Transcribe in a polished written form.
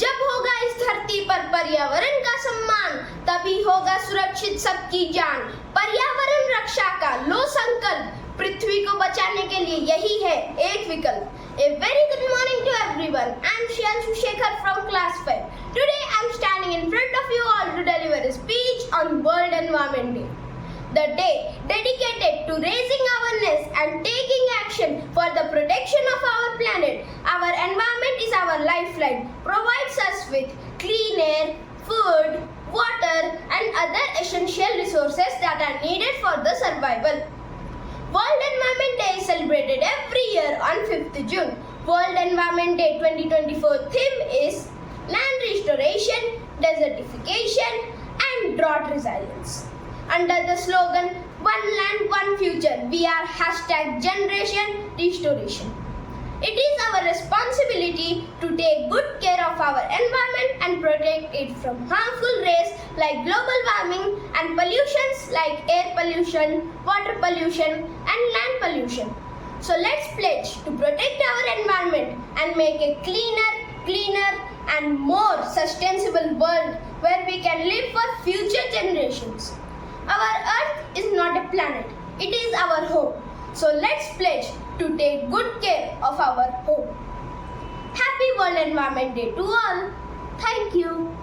जब होगा इस धरती पर पर्यावरण का सम्मान, तभी होगा सुरक्षित सबकी जान। पर्यावरण रक्षा का लो संकल्प, पृथ्वी को बचाने के लिए यही है एक विकल्प। A very good morning to everyone. I am Sriyanshu Sekhar from class 5. Today I am standing in front of you all to deliver a speech on World Environment Day. The day dedicated to raising awareness and taking action for the protection of our planet. Our environment is our lifeline, provides us with clean air, food, water and other essential resources that are needed for the survival. World Environment Day is celebrated every year on 5th June. World Environment Day 2024 theme is Land Restoration, Desertification and Drought Resilience. Under the slogan One Land, One Future, we are #Generation Restoration. It is our responsibility to take good care of our environment and protect it from harmful rays like global warming and pollutions like air pollution, water pollution and land pollution. So let's pledge to protect our environment and make a cleaner and more sustainable world where we can live for future generations. Our earth is not a planet, it is our home. So let's pledge to take good care of our home. Happy World Environment Day to all. Thank you.